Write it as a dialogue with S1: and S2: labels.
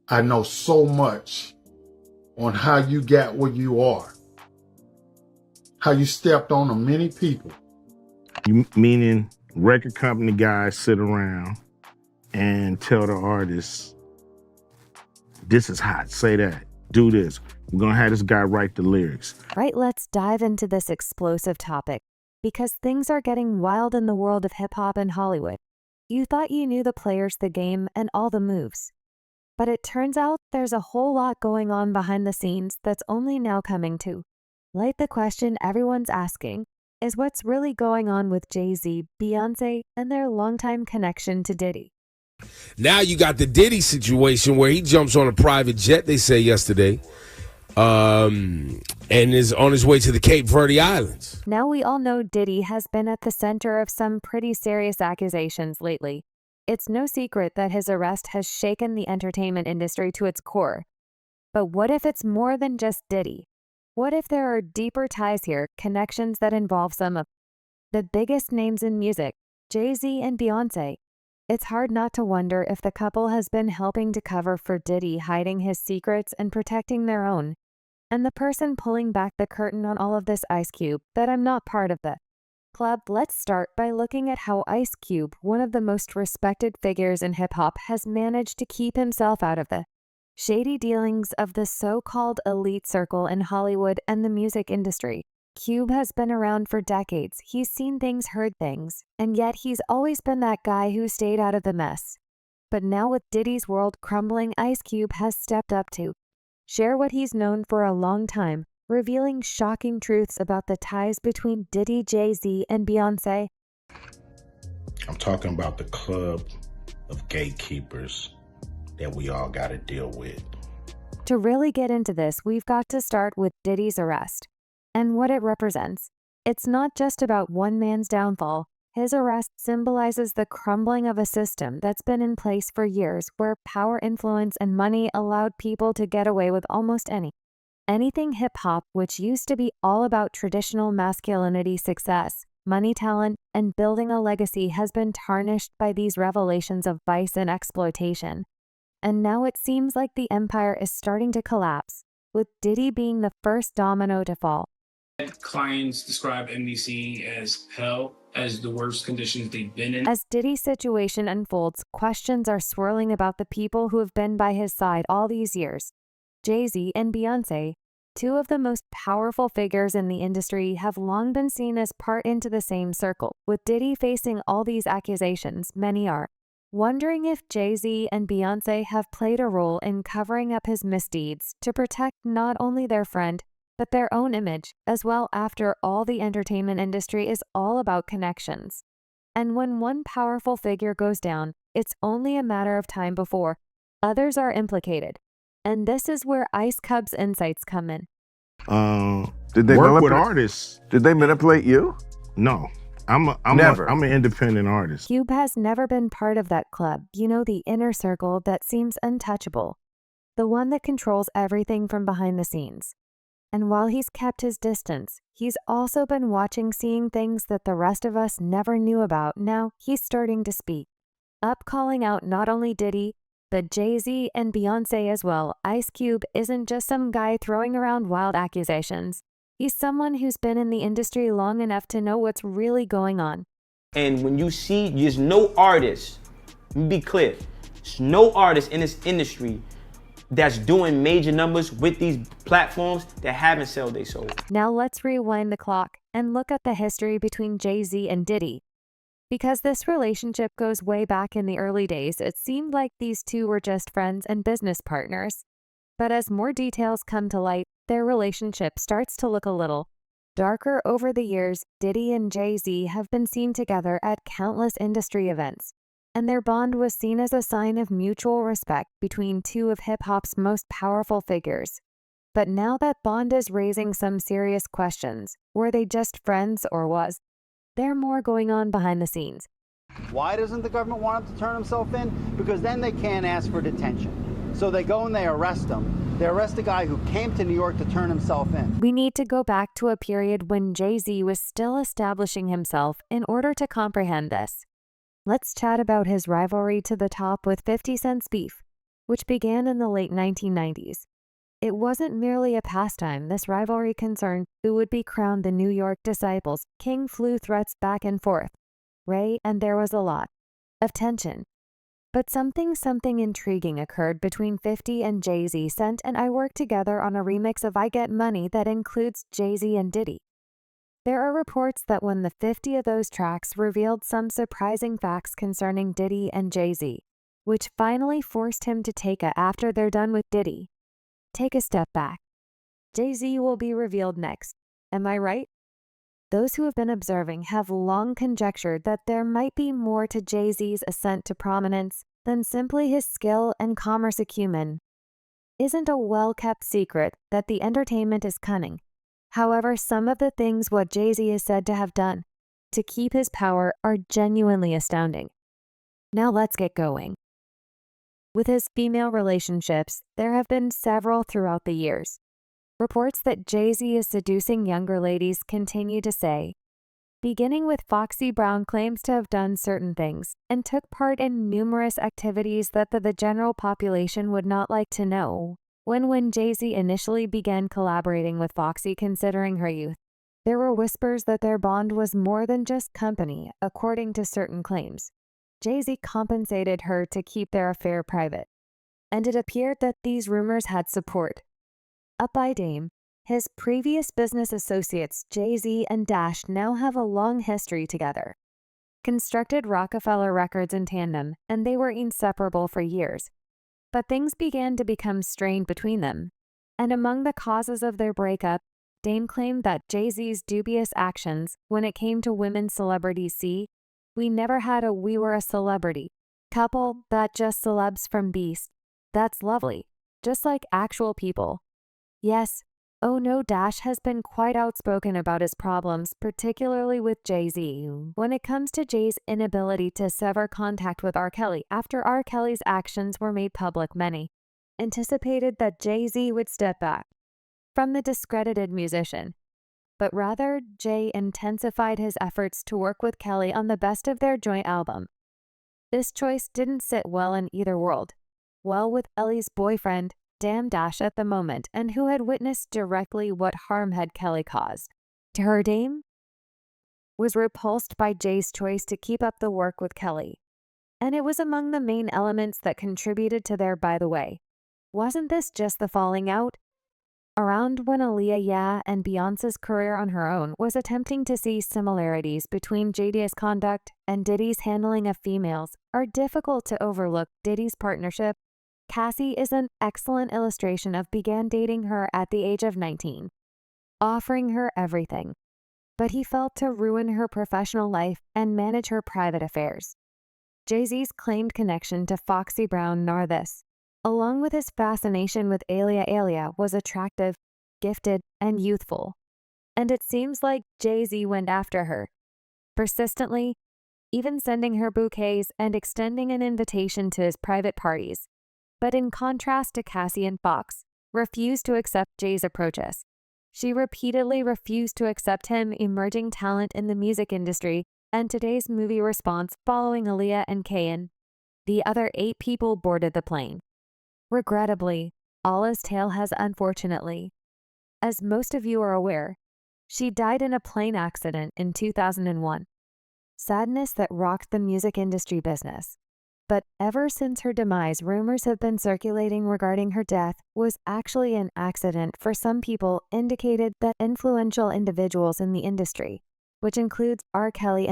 S1: I know so much on how you got where you are, how you stepped on many people.
S2: You meaning record company guys sit around and tell the artists, this is hot, say that, do this. We're gonna have this guy write the lyrics.
S3: Right, let's dive into this explosive topic, because things are getting wild in the world of hip-hop and Hollywood. You thought you knew the players, the game, and all the moves. But it turns out there's a whole lot going on behind the scenes that's only now coming to light. The question everyone's asking is what's really going on with Jay-Z, Beyonce, and their longtime connection to Diddy.
S4: Now you got the Diddy situation where he jumps on a private jet, they say yesterday, and is on his way to the Cape Verde Islands.
S3: Now we all know Diddy has been at the center of some pretty serious accusations lately. It's no secret that his arrest has shaken the entertainment industry to its core. But what if it's more than just Diddy? What if there are deeper ties here, connections that involve some of the biggest names in music, Jay-Z and Beyonce? It's hard not to wonder if the couple has been helping to cover for Diddy, hiding his secrets and protecting their own. And the person pulling back the curtain on all of this, icecube, that I'm not part of the club. Let's start by looking at how icecube, one of the most respected figures in hip-hop, has managed to keep himself out of the shady dealings of the so-called elite circle in Hollywood and the music industry. Cube has been around for decades. He's seen things, heard things, and yet he's always been that guy who stayed out of the mess. But now with Diddy's world crumbling, icecube has stepped up to share what he's known for a long time, revealing shocking truths about the ties between Diddy, Jay-Z, and Beyonce.
S5: I'm talking about the club of gatekeepers that we all got to deal with.
S3: To really get into this, we've got to start with Diddy's arrest and what it represents. It's not just about one man's downfall. His arrest symbolizes the crumbling of a system that's been in place for years, where power, influence, and money allowed people to get away with almost anything. Hip-hop, which used to be all about traditional masculinity, success, money, talent, and building a legacy, has been tarnished by these revelations of vice and exploitation. And now it seems like the empire is starting to collapse, with Diddy being the first domino to fall.
S6: Clients describe NBC as hell, as the worst conditions they've been in.
S3: As Diddy's situation unfolds, questions are swirling about the people who have been by his side all these years. Jay-Z and Beyonce, two of the most powerful figures in the industry, have long been seen as part into the same circle. With Diddy facing all these accusations, many are wondering if Jay-Z and Beyonce have played a role in covering up his misdeeds to protect not only their friend, but their own image as well. After all, the entertainment industry is all about connections. And when one powerful figure goes down, it's only a matter of time before others are implicated. And this is where icecube's insights come in.
S2: Did they work with artists?
S7: Did they manipulate you?
S2: No. I'm an independent artist.
S3: Cube has never been part of that club, you know, the inner circle that seems untouchable, the one that controls everything from behind the scenes. And while he's kept his distance, he's also been watching, seeing things that the rest of us never knew about. Now he's starting to speak up, calling out not only Diddy, but Jay-Z and Beyonce as well. icecube isn't just some guy throwing around wild accusations. He's someone who's been in the industry long enough to know what's really going on.
S8: And when you see, there's no artist, let me be clear, there's no artist in this industry that's doing major numbers with these platforms that haven't sold their soul.
S3: Now let's rewind the clock and look at the history between Jay-Z and Diddy. Because this relationship goes way back in the early days, it seemed like these two were just friends and business partners. But as more details come to light, their relationship starts to look a little darker. Over the years, Diddy and Jay-Z have been seen together at countless industry events, and their bond was seen as a sign of mutual respect between two of hip-hop's most powerful figures. But now that bond is raising some serious questions. Were they just friends, or was there more going on behind the scenes?
S9: Why doesn't the government want him to turn himself in? Because then they can't ask for detention. So they go and they arrest him. They arrest a guy who came to New York to turn himself in.
S3: We need to go back to a period when Jay-Z was still establishing himself in order to comprehend this. Let's chat about his rivalry to the top with 50 Cent's beef. which began in the late 1990s. It wasn't merely a pastime. This rivalry concerned who would be crowned the New York disciples. King flew threats back and forth. Ray, and there was a lot of tension. But something intriguing occurred between 50 and Jay-Z. Scent and I worked together on a remix of I Get Money that includes Jay-Z and Diddy. There are reports that when the 50 of those tracks revealed some surprising facts concerning Diddy and Jay-Z, which finally forced him to take a after they're done with Diddy. Take a step back. Jay-Z will be revealed next. Am I right? Those who have been observing have long conjectured that there might be more to Jay-Z's ascent to prominence than simply his skill and commerce acumen. Isn't a well-kept secret that the entertainment is cunning. However, some of the things what Jay-Z is said to have done to keep his power are genuinely astounding. Now let's get going. With his female relationships, there have been several throughout the years. Reports that Jay-Z is seducing younger ladies continue to say, beginning with Foxy Brown claims to have done certain things and took part in numerous activities that the general population would not like to know. When Jay-Z initially began collaborating with Foxy considering her youth, there were whispers that their bond was more than just company, according to certain claims. Jay-Z compensated her to keep their affair private, and it appeared that these rumors had support. Up by Dame, his previous business associates Jay-Z and Dash now have a long history together. Constructed Rockefeller Records in tandem, and they were inseparable for years. But things began to become strained between them, and among the causes of their breakup, Dame claimed that Jay-Z's dubious actions when it came to women celebrities. See, we never had a we were a celebrity couple, that just celebs from Beast. That's lovely, just like actual people. Yes, oh no, Dash has been quite outspoken about his problems, particularly with Jay-Z, when it comes to Jay's inability to sever contact with R. Kelly after R. Kelly's actions were made public. Many anticipated that Jay-Z would step back from the discredited musician, but rather Jay intensified his efforts to work with Kelly on the best of their joint album. This choice didn't sit well in either world. Well, with Ellie's boyfriend, Damn Dash at the moment, and who had witnessed directly what harm had Kelly caused to her. Dame was repulsed by Jay's choice to keep up the work with Kelly, and it was among the main elements that contributed to their by the way. Wasn't this just the falling out? Around when Aaliyah and Beyonce's career on her own was attempting to see similarities between Jada's conduct and Diddy's handling of females are difficult to overlook. Diddy's partnership Cassie is an excellent illustration of began dating her at the age of 19, offering her everything, but he felt to ruin her professional life and manage her private affairs. Jay-Z's claimed connection to Foxy Brown nor this, along with his fascination with Aaliyah was attractive, gifted, and youthful, and it seems like Jay-Z went after her, persistently, even sending her bouquets and extending an invitation to his private parties. But in contrast to Cassie and Fox, refused to accept Jay's approaches. She repeatedly refused to accept him emerging talent in the music industry, and today's movie response following Aaliyah and Kayan. The other 8 people boarded the plane. Regrettably, Allah's tale has unfortunately, as most of you are aware, she died in a plane accident in 2001. Sadness that rocked the music industry business. But ever since her demise, rumors have been circulating regarding her death was actually an accident. For some people indicated that influential individuals in the industry, which includes R. Kelly